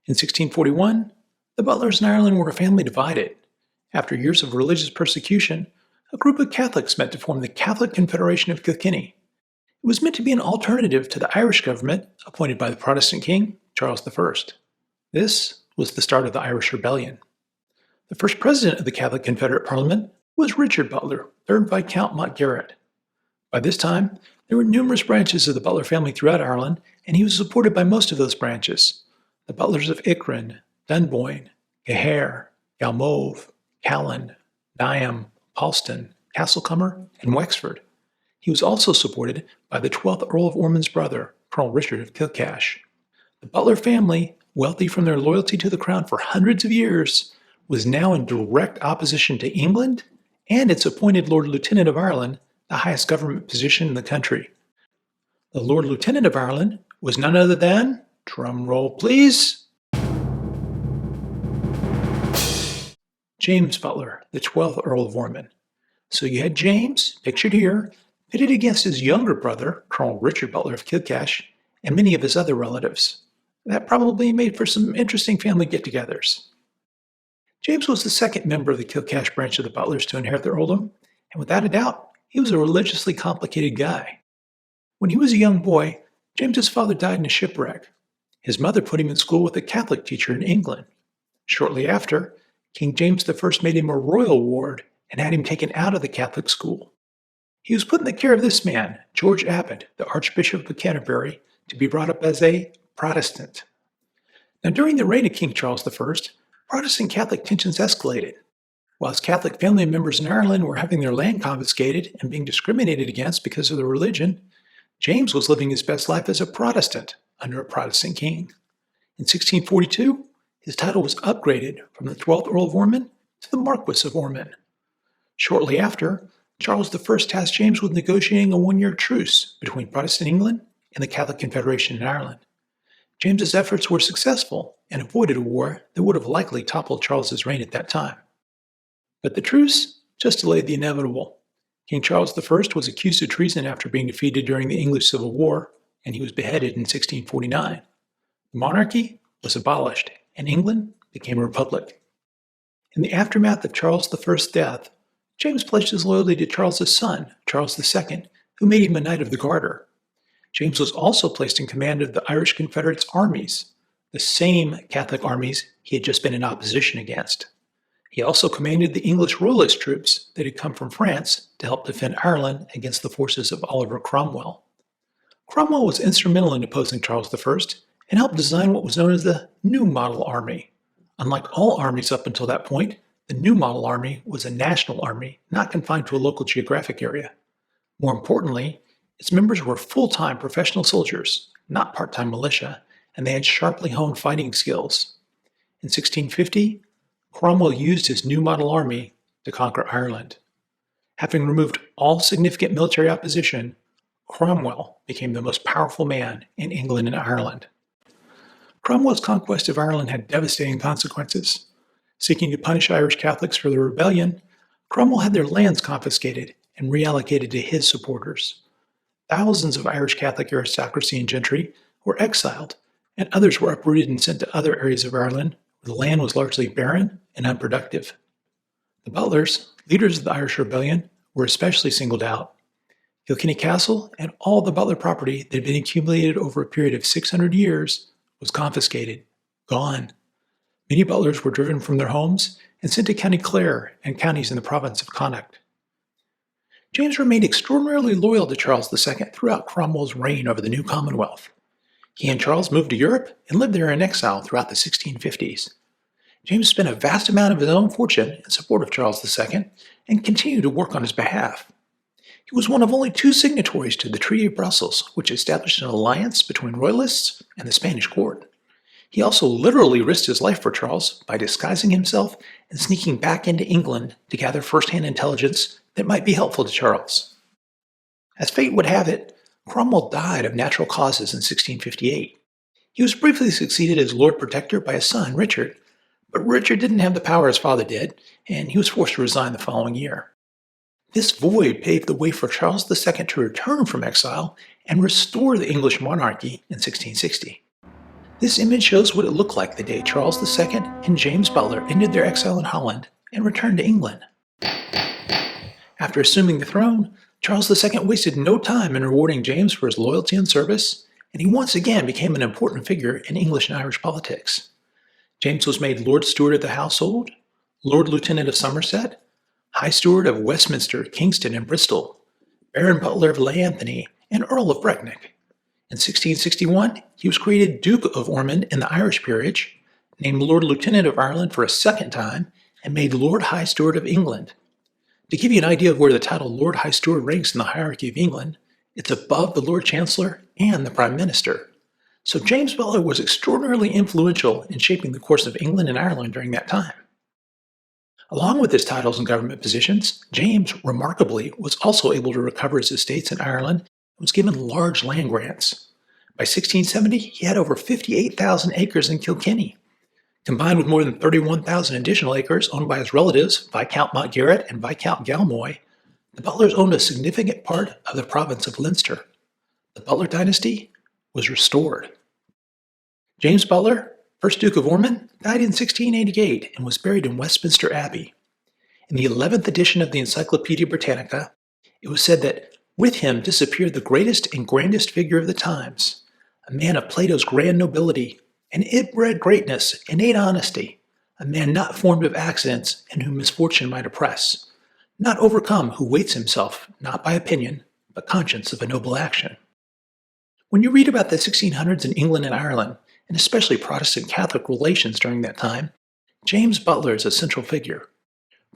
In 1641, the Butlers in Ireland were a family divided. After years of religious persecution, a group of Catholics met to form the Catholic Confederation of Kilkenny. It was meant to be an alternative to the Irish government appointed by the Protestant king, Charles I. This was the start of the Irish Rebellion. The first president of the Catholic Confederate Parliament was Richard Butler, 3rd Viscount Mountgarrett. By this time, there were numerous branches of the Butler family throughout Ireland, and he was supported by most of those branches. The Butlers of Ichran, Dunboyne, Gaher, Galmove, Callan, Niam, Palston, Castlecomer, and Wexford. He was also supported by the 12th Earl of Ormond's brother, Colonel Richard of Kilcash. The Butler family, wealthy from their loyalty to the crown for hundreds of years, was now in direct opposition to England and its appointed Lord Lieutenant of Ireland, the highest government position in the country. The Lord Lieutenant of Ireland was none other than, drum roll please, James Butler, the 12th Earl of Ormond. So you had James, pictured here, pitted against his younger brother, Colonel Richard Butler of Kilcash, and many of his other relatives. That probably made for some interesting family get-togethers. James was the second member of the Kilcash branch of the Butlers to inherit their earldom, and without a doubt, he was a religiously complicated guy. When he was a young boy, James's father died in a shipwreck. His mother put him in school with a Catholic teacher in England. Shortly after, King James I made him a royal ward and had him taken out of the Catholic school. He was put in the care of this man, George Abbot, the Archbishop of Canterbury, to be brought up as a Protestant. Now, during the reign of King Charles I, Protestant Catholic tensions escalated. Whilst Catholic family members in Ireland were having their land confiscated and being discriminated against because of their religion, James was living his best life as a Protestant under a Protestant king. In 1642, his title was upgraded from the 12th Earl of Ormond to the Marquess of Ormond. Shortly after, Charles I tasked James with negotiating a one-year truce between Protestant England and the Catholic Confederation in Ireland. James's efforts were successful and avoided a war that would have likely toppled Charles's reign at that time. But the truce just delayed the inevitable. King Charles I was accused of treason after being defeated during the English Civil War, and he was beheaded in 1649. The monarchy was abolished, and England became a republic. In the aftermath of Charles I's death, James pledged his loyalty to Charles's son, Charles II, who made him a Knight of the Garter. James was also placed in command of the Irish Confederates' armies, the same Catholic armies he had just been in opposition against. He also commanded the English Royalist troops that had come from France to help defend Ireland against the forces of Oliver Cromwell. Cromwell was instrumental in opposing Charles I and helped design what was known as the New Model Army. Unlike all armies up until that point, the New Model Army was a national army, not confined to a local geographic area. More importantly, its members were full-time professional soldiers, not part-time militia, and they had sharply honed fighting skills. In 1650, Cromwell used his New Model Army to conquer Ireland. Having removed all significant military opposition, Cromwell became the most powerful man in England and Ireland. Cromwell's conquest of Ireland had devastating consequences. Seeking to punish Irish Catholics for their rebellion, Cromwell had their lands confiscated and reallocated to his supporters. Thousands of Irish Catholic aristocracy and gentry were exiled, and others were uprooted and sent to other areas of Ireland where the land was largely barren and unproductive. The Butlers, leaders of the Irish Rebellion, were especially singled out. Kilkenny Castle and all the Butler property that had been accumulated over a period of 600 years was confiscated, gone. Many Butlers were driven from their homes and sent to County Clare and counties in the province of Connacht. James remained extraordinarily loyal to Charles II throughout Cromwell's reign over the new Commonwealth. He and Charles moved to Europe and lived there in exile throughout the 1650s. James spent a vast amount of his own fortune in support of Charles II and continued to work on his behalf. He was one of only 2 signatories to the Treaty of Brussels, which established an alliance between Royalists and the Spanish court. He also literally risked his life for Charles by disguising himself and sneaking back into England to gather first-hand intelligence that might be helpful to Charles. As fate would have it, Cromwell died of natural causes in 1658. He was briefly succeeded as Lord Protector by his son, Richard, but Richard didn't have the power his father did, and he was forced to resign the following year. This void paved the way for Charles II to return from exile and restore the English monarchy in 1660. This image shows what it looked like the day Charles II and James Butler ended their exile in Holland and returned to England. After assuming the throne, Charles II wasted no time in rewarding James for his loyalty and service, and he once again became an important figure in English and Irish politics. James was made Lord Steward of the Household, Lord Lieutenant of Somerset, High Steward of Westminster, Kingston, and Bristol, Baron Butler of Lay Anthony, and Earl of Brecknock. In 1661, he was created Duke of Ormond in the Irish peerage, named Lord Lieutenant of Ireland for a second time, and made Lord High Steward of England. To give you an idea of where the title Lord High Steward ranks in the hierarchy of England, it's above the Lord Chancellor and the Prime Minister. So James Butler was extraordinarily influential in shaping the course of England and Ireland during that time. Along with his titles and government positions, James, remarkably, was also able to recover his estates in Ireland and was given large land grants. By 1670, he had over 58,000 acres in Kilkenny. Combined with more than 31,000 additional acres owned by his relatives, Viscount Mountgarrett and Viscount Galmoy, the Butlers owned a significant part of the province of Leinster. The Butler dynasty was restored. James Butler, 1st Duke of Ormond, died in 1688 and was buried in Westminster Abbey. In the 11th edition of the Encyclopaedia Britannica, it was said that with him disappeared the greatest and grandest figure of the times, a man of Plato's grand nobility, an inbred greatness, innate honesty, a man not formed of accidents and whom misfortune might oppress, not overcome who weights himself not by opinion, but conscience of a noble action. When you read about the 1600s in England and Ireland, and especially Protestant Catholic relations during that time, James Butler is a central figure.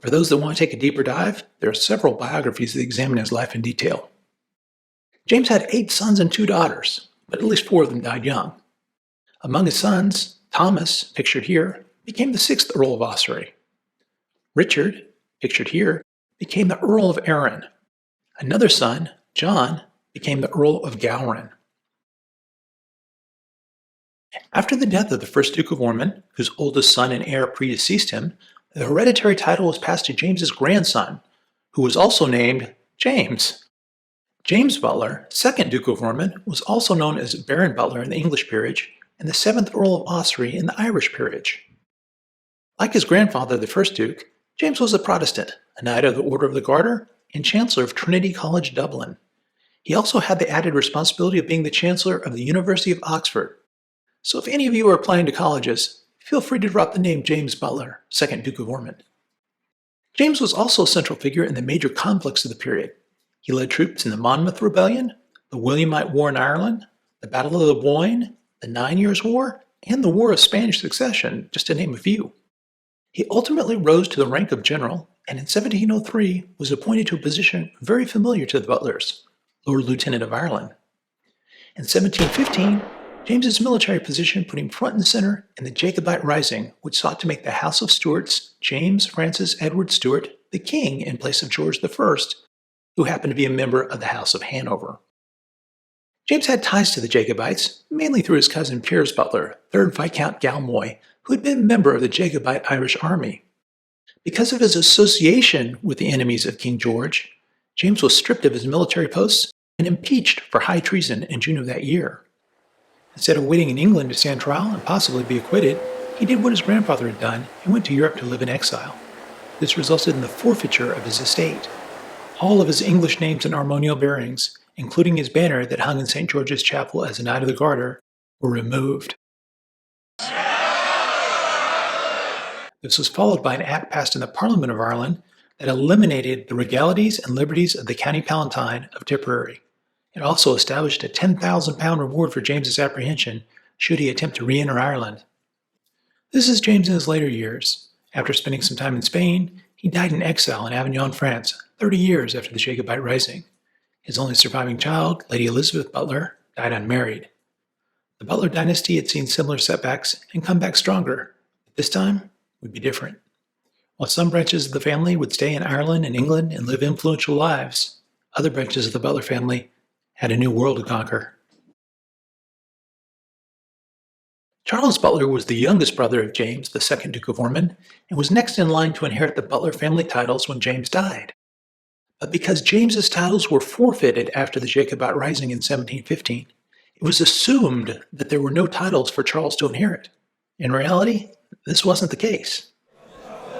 For those that want to take a deeper dive, there are several biographies that examine his life in detail. James had 8 sons and 2 daughters, but at least 4 of them died young. Among his sons, Thomas, pictured here, became the 6th Earl of Ossory. Richard, pictured here, became the Earl of Aaron. Another son, John, became the Earl of Gowran. After the death of the 1st Duke of Ormond, whose oldest son and heir predeceased him, the hereditary title was passed to James's grandson, who was also named James. James Butler, 2nd Duke of Ormond, was also known as Baron Butler in the English peerage and the 7th Earl of Ossory in the Irish peerage. Like his grandfather, the 1st Duke, James was a Protestant, a Knight of the Order of the Garter, and Chancellor of Trinity College, Dublin. He also had the added responsibility of being the Chancellor of the University of Oxford. So if any of you are applying to colleges, feel free to drop the name James Butler, 2nd Duke of Ormond. James was also a central figure in the major conflicts of the period. He led troops in the Monmouth Rebellion, the Williamite War in Ireland, the Battle of the Boyne, the 9 Years' War, and the War of Spanish Succession, just to name a few. He ultimately rose to the rank of general, and in 1703 was appointed to a position very familiar to the Butlers, Lord Lieutenant of Ireland. In 1715, James's military position put him front and center in the Jacobite Rising, which sought to make the House of Stuarts, James Francis Edward Stuart, the king in place of George I, who happened to be a member of the House of Hanover. James had ties to the Jacobites, mainly through his cousin Piers Butler, 3rd Viscount Galmoy, who had been a member of the Jacobite Irish Army. Because of his association with the enemies of King George, James was stripped of his military posts and impeached for high treason in June of that year. Instead of waiting in England to stand trial and possibly be acquitted, he did what his grandfather had done and went to Europe to live in exile. This resulted in the forfeiture of his estate. All of his English names and armorial bearings, including his banner that hung in St. George's Chapel as a Knight of the Garter, were removed. This was followed by an act passed in the Parliament of Ireland that eliminated the regalities and liberties of the County Palatine of Tipperary. It also established a £10,000 reward for James's apprehension should he attempt to re-enter Ireland. This is James in his later years. After spending some time in Spain, he died in exile in Avignon, France, 30 years after the Jacobite Rising. His only surviving child, Lady Elizabeth Butler, died unmarried. The Butler dynasty had seen similar setbacks and come back stronger, but this time would be different. While some branches of the family would stay in Ireland and England and live influential lives, other branches of the Butler family had a new world to conquer. Charles Butler was the youngest brother of James, the 2nd Duke of Ormond, and was next in line to inherit the Butler family titles when James died. But because James's titles were forfeited after the Jacobite Rising in 1715, It was assumed that there were no titles for Charles to inherit. In reality, this wasn't the case.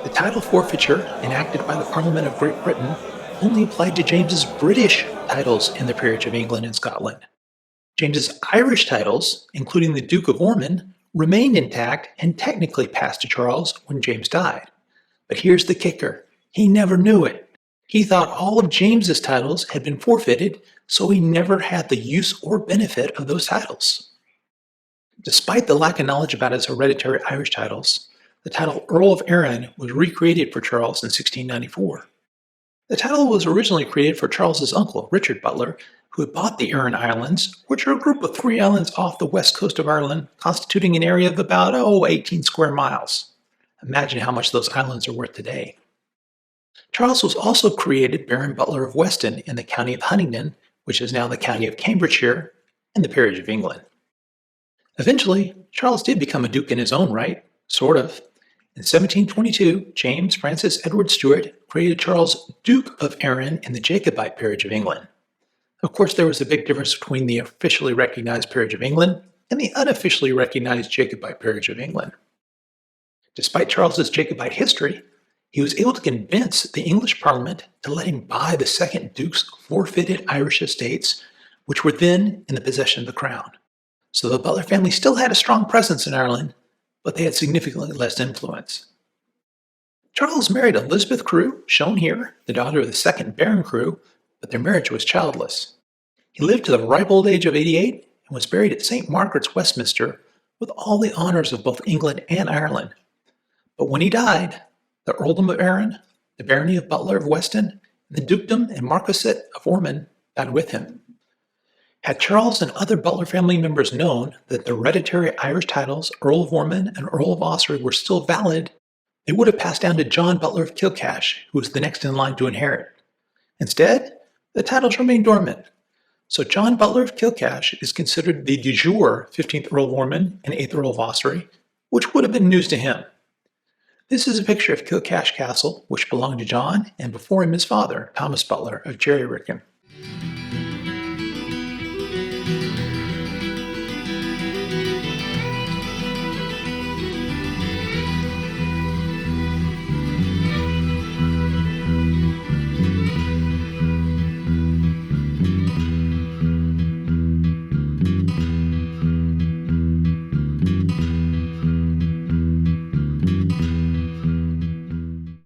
The title forfeiture enacted by the Parliament of Great Britain only applied to James's British titles in the peerage of England and Scotland. James's Irish titles, including the Duke of Ormond, remained intact and technically passed to Charles when James died. But here's the kicker. He never knew it. He thought all of James's titles had been forfeited, so he never had the use or benefit of those titles. Despite the lack of knowledge about his hereditary Irish titles, the title Earl of Aaron was recreated for Charles in 1694. The title was originally created for Charles's uncle, Richard Butler, who had bought the Aran Islands, which are a group of 3 islands off the west coast of Ireland, constituting an area of about 18 square miles. Imagine how much those islands are worth today. Charles was also created Baron Butler of Weston in the county of Huntingdon, which is now the county of Cambridgeshire, in the peerage of England. Eventually, Charles did become a duke in his own right, sort of. In 1722, James Francis Edward Stuart created Charles Duke of Aaron in the Jacobite peerage of England. Of course, there was a big difference between the officially recognized peerage of England and the unofficially recognized Jacobite peerage of England. Despite Charles's Jacobite history, he was able to convince the English Parliament to let him buy the second Duke's forfeited Irish estates, which were then in the possession of the crown. So the Butler family still had a strong presence in Ireland, but they had significantly less influence. Charles married Elizabeth Crewe, shown here, the daughter of the second Baron Crewe, but their marriage was childless. He lived to the ripe old age of 88 and was buried at St. Margaret's, Westminster, with all the honors of both England and Ireland. But when he died, the Earldom of Aaron, the Barony of Butler of Weston, and the Dukedom and Marquisate of Ormond died with him. Had Charles and other Butler family members known that the hereditary Irish titles Earl of Ormond and Earl of Ossory were still valid, they would have passed down to John Butler of Kilcash, who was the next in line to inherit. Instead, the titles remained dormant. So John Butler of Kilcash is considered the de jure 15th Earl of Ormond and 8th Earl of Ossory, which would have been news to him. This is a picture of Kilcash Castle, which belonged to John, and before him his father, Thomas Butler of Jerry Ricken.